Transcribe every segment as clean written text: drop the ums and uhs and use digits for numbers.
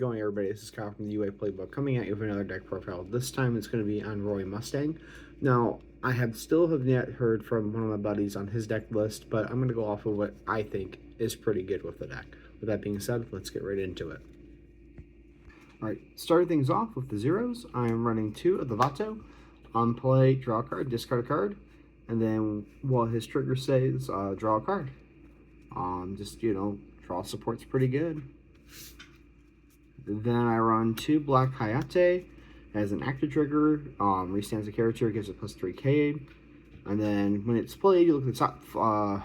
going, everybody? This is Kyle from the UA Playbook, coming at you with another deck profile. This time it's going to be on Roy Mustang. Now, I still have yet heard from one of my buddies on his deck list, but I'm going to go off of what I think is pretty good with the deck. With that being said, let's get right into it. Alright, starting things off with the zeros, I am running 2 of the Vato. On play, draw a card, discard a card, and then while his trigger says, draw a card. Draw support's pretty good. Then I run 2 Black Hayate as an active trigger. Restands the character, gives it plus 3k. And then when it's played, you look at the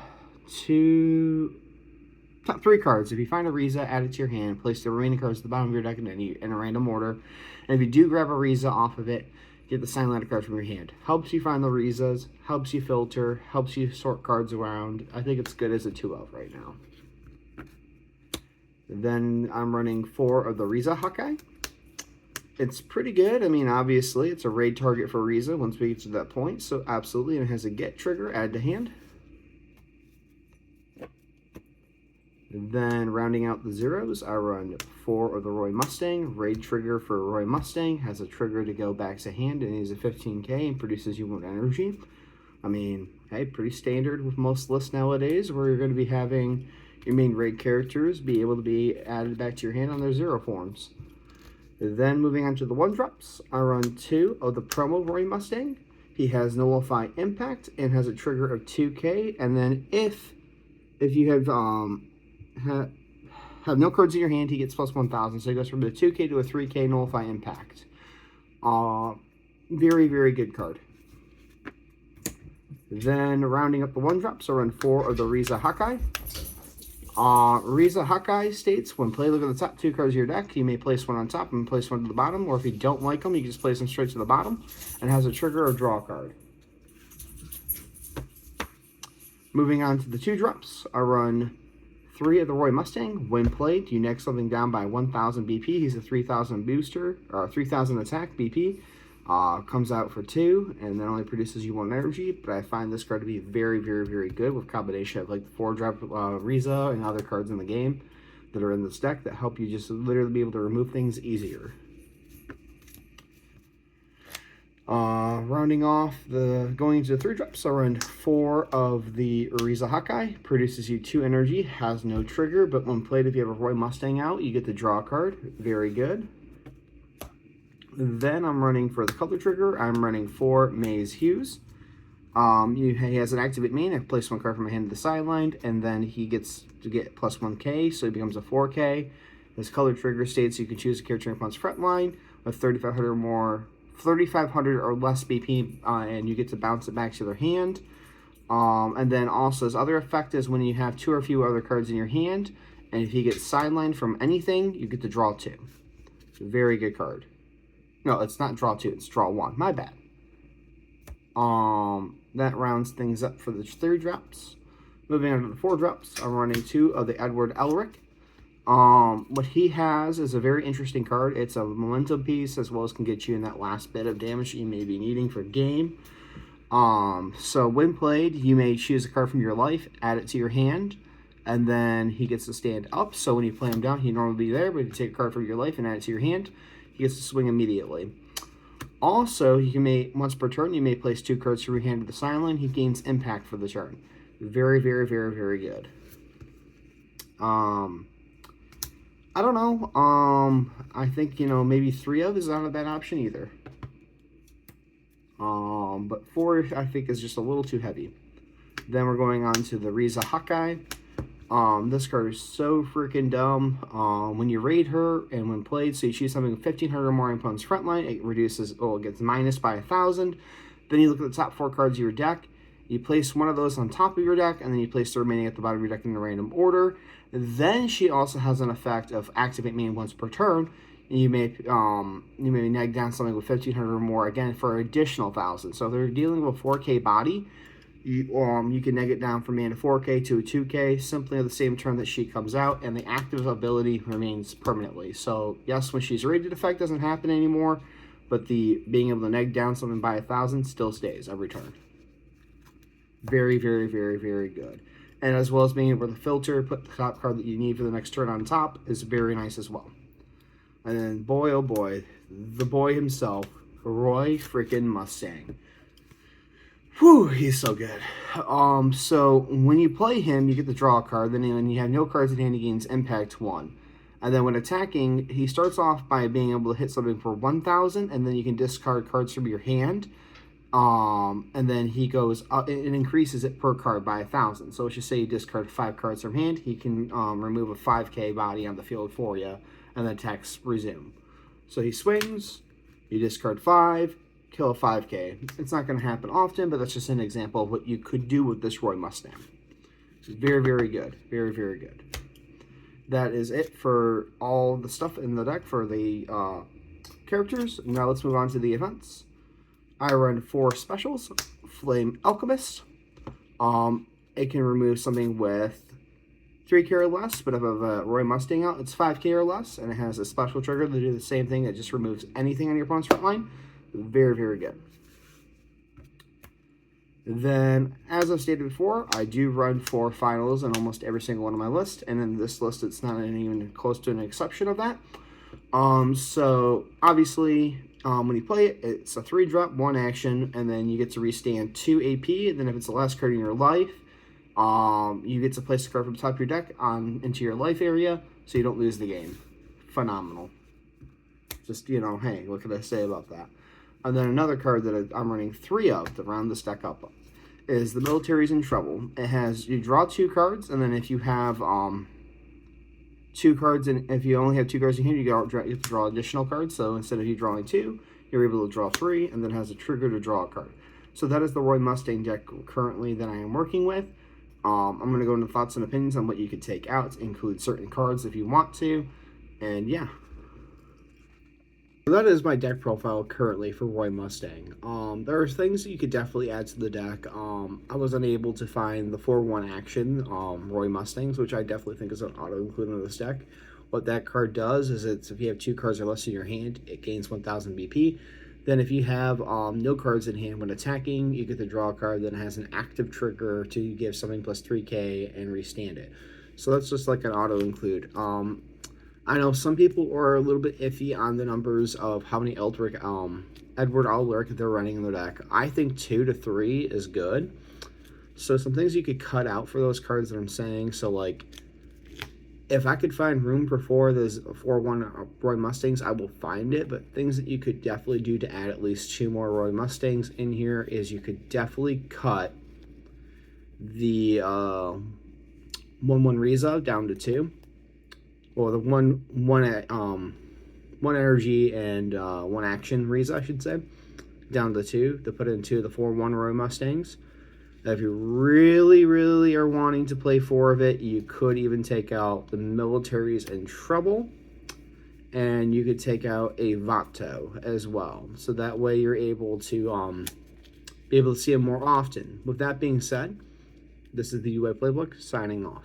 top 3 cards. If you find a Riza, add it to your hand. Place the remaining cards at the bottom of your deck in a random order. And if you do grab a Riza off of it, get the silent card from your hand. Helps you find the Rizas, helps you filter, helps you sort cards around. I think it's good as a 2-of right now. Then I'm running 4 of the Riza Hawkeye. It's pretty good. I mean, obviously, it's a raid target for Riza once we get to that point. So, absolutely. And it has a get trigger, add to hand. Then, rounding out the zeros, I run 4 of the Roy Mustang. Raid trigger for Roy Mustang. Has a trigger to go back to hand and is a 15k and produces you 1 energy. I mean, hey, pretty standard with most lists nowadays where you're going to be having your main raid characters be able to be added back to your hand on their 0 forms. Then moving on to the 1-drops, I run 2 of the promo Roy Mustang. He has Nullify Impact and has a trigger of 2k. And then if you have no cards in your hand, he gets plus 1,000. So he goes from a 2k to a 3k Nullify Impact. Very, very good card. Then rounding up the 1-drops, I run 4 of the Riza Hawkeye. Riza Hawkeye states, when played, look at the top 2 cards of your deck. You may place one on top and place one to the bottom, or if you don't like them, you can just place them straight to the bottom, and has a trigger or draw a card. Moving on to the 2-drops, I run 3 of the Roy Mustang. When played, you next something down by 1,000 BP. He's a 3,000 booster, or 3,000 attack BP. Comes out for 2, and then only produces you 1 energy, but I find this card to be very, very, very good with combination of like the 4-drop Riza and other cards in the game that are in this deck that help you just literally be able to remove things easier. Rounding off going into the 3-drops, I run 4 of the Riza Hawkeye. Produces you 2 energy, has no trigger, but when played, if you have a Roy Mustang out, you get to draw a card. Very good. Then I'm running for the color trigger. I'm running 4 Maze Hues. He has an activate main. I place 1 card from my hand to the sideline, and then he gets to get plus 1k, so he becomes a 4k. His color trigger states you can choose a character in opponent's front line with 3,500 or less BP, and you get to bounce it back to their hand. And then also his other effect is when you have 2 or fewer other cards in your hand, and if he gets sidelined from anything, you get to draw 2. It's a very good card. No, it's not draw 2, it's draw 1. My bad. That rounds things up for the 3-drops. Moving on to the 4-drops, I'm running 2 of the Edward Elric. What he has is a very interesting card. It's a momentum piece as well as can get you in that last bit of damage that you may be needing for game. So when played, you may choose a card from your life, add it to your hand, and then he gets to stand up. So when you play him down, he'd normally be there, but if you take a card from your life and add it to your hand, he gets to swing immediately. Also, once per turn, you may place 2 cards from your hand to the sideline. He gains impact for the turn. Very, very, very, very good. I don't know. I think, maybe 3 of is not a bad option either. But 4, I think, is just a little too heavy. Then we're going on to the Riza Hawkeye. This card is so freaking dumb. When you raid her and when played, so you choose something with 1,500 or more in opponent's front line, it gets minus by 1,000. Then you look at the top 4 cards of your deck. You place one of those on top of your deck, and then you place the remaining at the bottom of your deck in a random order. Then she also has an effect of activate main once per turn. And you may neg down something with 1,500 or more again for an additional 1,000. So if they're dealing with a 4k body, you can neg it down from mana 4k to a 2k simply on the same turn that she comes out, and the active ability remains permanently. So yes, when she's rated, effect doesn't happen anymore, but the being able to neg down something by 1,000 still stays every turn. Very, very, very, very good. And as well as being able to filter, put the top card that you need for the next turn on top is very nice as well. And then, boy, oh boy, the boy himself, Roy freaking Mustang. Whew, he's so good. So when you play him, you get the draw card. Then when you have no cards in hand, he gains impact 1. And then when attacking, he starts off by being able to hit something for 1,000, and then you can discard cards from your hand. And then he goes up, it increases it per card by 1,000. So let's just say you discard 5 cards from hand, he can remove a 5k body on the field for you, and then attacks resume. So he swings, you discard 5, kill a 5k. It's not going to happen often, but that's just an example of what you could do with this Roy Mustang. Very, very good. Very, very good. That is it for all the stuff in the deck for the characters. Now let's move on to the events. I run 4 specials. Flame Alchemist. It can remove something with 3k or less, but if I have a Roy Mustang out, it's 5k or less, and it has a special trigger to do the same thing. It just removes anything on your opponent's front line. Very, very good. Then, as I've stated before, I do run 4 finals in almost every single one of my lists, and in this list, it's not even close to an exception of that. So, obviously, when you play it, it's a 3-drop, 1 action, and then you get to restand 2 AP, and then if it's the last card in your life, you get to place a card from the top of your deck into your life area, so you don't lose the game. Phenomenal. Just, you know, hey, what can I say about that? And then another card that I'm running 3 of to round this deck up is the Military's in Trouble. It has, you draw 2 cards, and then if you have 2 cards, and if you only have 2 cards in hand, you have to draw additional cards. So instead of you drawing 2, you're able to draw 3, and then has a trigger to draw a card. So that is the Roy Mustang deck currently that I am working with. I'm going to go into thoughts and opinions on what you could take out, include certain cards if you want to, and yeah. So that is my deck profile currently for Roy Mustang. There are things that you could definitely add to the deck. I was unable to find the 4-1 action Roy Mustangs, which I definitely think is an auto-include in this deck. What that card does is it's if you have 2 cards or less in your hand, it gains 1,000 BP. Then if you have no cards in hand when attacking, you get to draw a card that has an active trigger to give something plus 3k and restand it. So that's just like an auto-include. I know some people are a little bit iffy on the numbers of how many Edward Alaric they're running in their deck. I think 2 to 3 is good. So some things you could cut out for those cards that I'm saying. So like, if I could find room for 4 of those 4-1 Roy Mustangs, I will find it. But things that you could definitely do to add at least 2 more Roy Mustangs in here is you could definitely cut the 1-1 Riza down to 2. Or the one energy and 1 action Riza, I should say, down to 2 to put into the 4-1 Roy Mustangs. If you really, really are wanting to play 4 of it, you could even take out the Military's in Trouble, and you could take out a Vato as well. So that way you're able to be able to see them more often. With that being said, this is the UA Playbook signing off.